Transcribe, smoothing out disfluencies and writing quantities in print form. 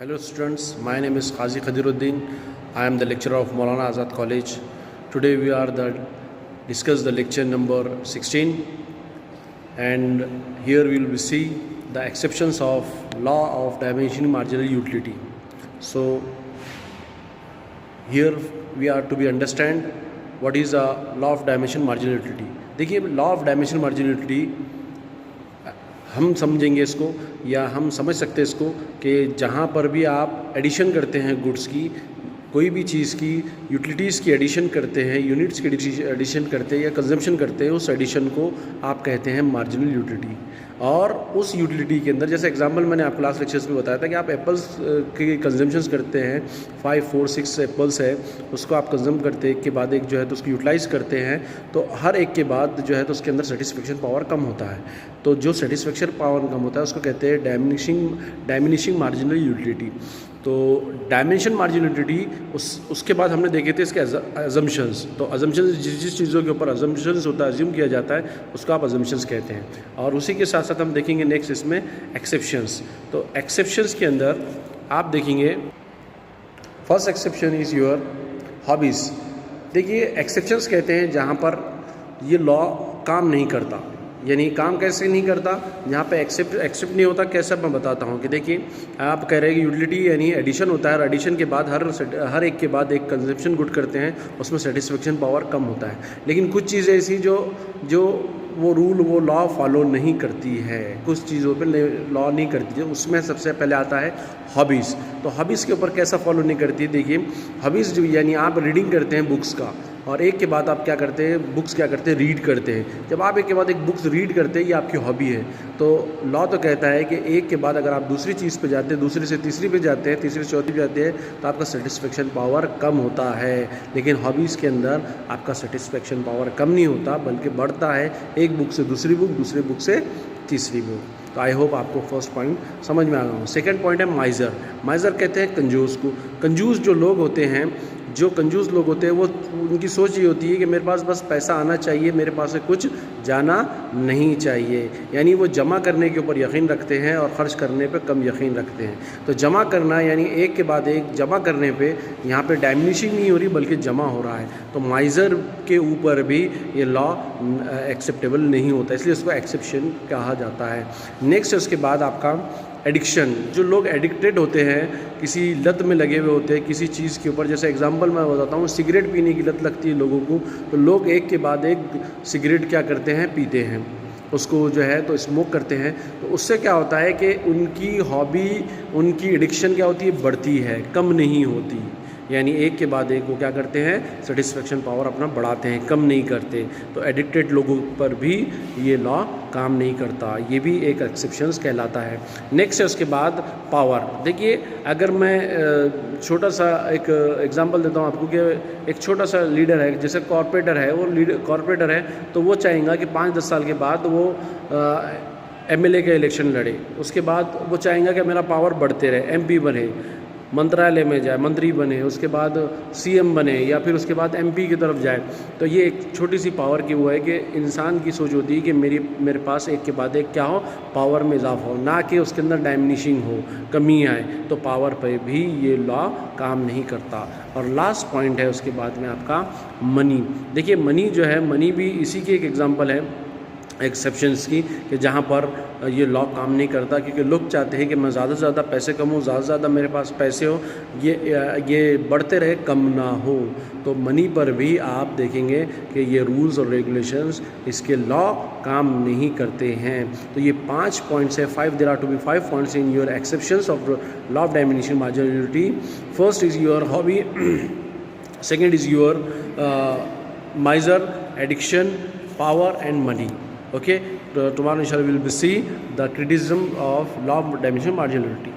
Hello students, my name is Qazi Khadiruddin. I am the lecturer of Maulana Azad College. Today we are discuss the lecture number 16, and here we will see the exceptions of law of diminishing marginal utility. So here we are to be understand what is a law of diminishing marginal utility. देखिए law of dimension मार्जिनलिटी हम समझेंगे इसको या हम समझ सकते हैं इसको कि जहाँ पर भी आप एडिशन करते हैं गुड्स की, कोई भी चीज़ की यूटिलिटीज़ की एडिशन करते हैं, यूनिट्स की एडिशन करते हैं या कंजम्पशन करते हैं, उस एडिशन को आप कहते हैं मार्जिनल यूटिलिटी। और उस यूटिलिटी के अंदर जैसे एग्जांपल मैंने आप क्लास लेक्चर्स में बताया था कि आप एप्पल्स के कंजम्पशंस करते हैं, 5, 4, 6 एप्पल्स है, उसको आप कंज्यूम करते हैं, एक के बाद एक जो है तो उसको यूटिलाइज़ करते हैं, तो हर एक के बाद जो है तो उसके अंदर सेटिस्फेक्शन पावर कम होता है। तो जो सेटिस्फेक्शन पावर कम होता है उसको कहते हैं डायमिनिशिंग मार्जिनल यूटिलिटी। तो डायमेंशन मार्जिनलिटी उसके बाद हमने देखे थे इसके अजम्पशंस। तो अजम्पशंस जिस चीज़ों के ऊपर अजम्पशंस होता है, अज्यूम किया जाता है, उसको आप अजम्पशंस कहते हैं। और उसी के साथ साथ हम देखेंगे नेक्स्ट इसमें एक्सेप्शंस। तो एक्सेप्शंस के अंदर आप देखेंगे first exception is your hobbies. देखिए एक्सेप्शंस कहते हैं जहाँ पर ये लॉ काम नहीं करता, यानी काम कैसे नहीं करता, यहाँ पे एक्सेप्ट नहीं होता। कैसे मैं बताता हूँ कि देखिए आप कह रहे हैं कि यूटिलिटी यानी एडिशन होता है और एडिशन के बाद हर एक के बाद एक कंजप्शन गुड करते हैं, उसमें सेटिस्फेक्शन पावर कम होता है। लेकिन कुछ चीज़ें ऐसी जो वो रूल वो लॉ फॉलो नहीं करती है, कुछ चीज़ों पे लॉ नहीं करती है। उसमें सबसे पहले आता है हॉबीज़। तो हॉबीज़ के ऊपर कैसा फॉलो नहीं करती है, देखिए हॉबीज़ जो यानी आप रीडिंग करते हैं बुक्स का, और एक के बाद आप क्या करते हैं, बुक्स क्या करते हैं, रीड करते हैं। जब आप एक के बाद एक बुक्स रीड करते हैं, ये आपकी हॉबी है। तो लॉ तो कहता है कि एक के बाद अगर आप दूसरी चीज़ पे जाते हैं, दूसरी से तीसरी पे जाते हैं, तीसरी से चौथी पे जाते हैं, तो आपका सेटिस्फेक्शन पावर कम होता है। लेकिन हॉबीज़ के अंदर आपका सेटिस्फेक्शन पावर कम नहीं होता, बल्कि बढ़ता है, एक बुक से दूसरी बुक, दूसरी बुक से तीसरी बुक। तो आई होप आपको फर्स्ट पॉइंट समझ में आ गया। सेकंड पॉइंट है माइज़र। माइज़र कहते हैं कंजूस को। कंजूस जो लोग होते हैं, जो कंजूस लोग होते हैं, वो उनकी सोच ये होती है कि मेरे पास बस पैसा आना चाहिए, मेरे पास से कुछ जाना नहीं चाहिए। यानी वो जमा करने के ऊपर यकीन रखते हैं और ख़र्च करने पे कम यकीन रखते हैं। तो जमा करना यानी एक के बाद एक जमा करने पे यहाँ पे डायमिनिशिंग नहीं हो रही बल्कि जमा हो रहा है। तो माइज़र के ऊपर भी ये लॉ एक्सेप्टेबल नहीं होता, इसलिए उसको एक्सेप्शन कहा जाता है। नेक्स्ट उसके बाद आपका एडिक्शन। जो लोग एडिक्टेड होते हैं, किसी लत में लगे हुए होते हैं किसी चीज़ के ऊपर, जैसे एग्जांपल मैं बताता हूँ, सिगरेट पीने की लत लगती है लोगों को, तो लोग एक के बाद एक सिगरेट क्या करते हैं, पीते हैं, उसको जो है तो स्मोक करते हैं। तो उससे क्या होता है कि उनकी हॉबी, उनकी एडिक्शन क्या होती है, बढ़ती है, कम नहीं होती। यानी एक के बाद एक वो क्या करते हैं, सेटिस्फेक्शन पावर अपना बढ़ाते हैं, कम नहीं करते। तो एडिक्टेड लोगों पर भी ये लॉ काम नहीं करता, ये भी एक एक्सेप्शंस कहलाता है। नेक्स्ट है उसके बाद पावर। देखिए अगर मैं छोटा सा एक एग्जांपल देता हूँ आपको कि एक छोटा सा लीडर है, जैसे कॉर्पोरेटर है, वो कॉर्पोरेटर है, तो वो चाहेगा कि 5-10 साल के बाद वो MLA का इलेक्शन लड़े। उसके बाद वो चाहेगा कि मेरा पावर बढ़ते रहे, MP बने, मंत्रालय में जाए, मंत्री बने, उसके बाद CM बने, या फिर उसके बाद MP की तरफ जाए। तो ये एक छोटी सी पावर की वो है कि इंसान की सोच होती है कि मेरे पास एक के बाद एक क्या हो, पावर में इजाफा हो, ना कि उसके अंदर डायमिनिशिंग हो, कमी आए। तो पावर पे भी ये लॉ काम नहीं करता। और लास्ट पॉइंट है उसके बाद में आपका मनी। देखिए मनी जो है, मनी भी इसी की एक एग्जांपल है एक्सेप्शंस की, कि जहाँ पर ये लॉ काम नहीं करता, क्योंकि लोग चाहते हैं कि मैं ज़्यादा से ज़्यादा पैसे कमाऊँ, ज़्यादा से ज़्यादा मेरे पास पैसे हो, ये बढ़ते रहे, कम ना हो। तो मनी पर भी आप देखेंगे कि ये रूल्स और रेगुलेशंस, इसके लॉ काम नहीं करते हैं। तो ये 5 पॉइंट्स है, 5 there are to be 5 points in your exceptions of law of diminishing marginality. First is your hobby, second is your miser, addiction, power and money. Okay, tomorrow inshallah we will see the criticism of law of diminishing marginality.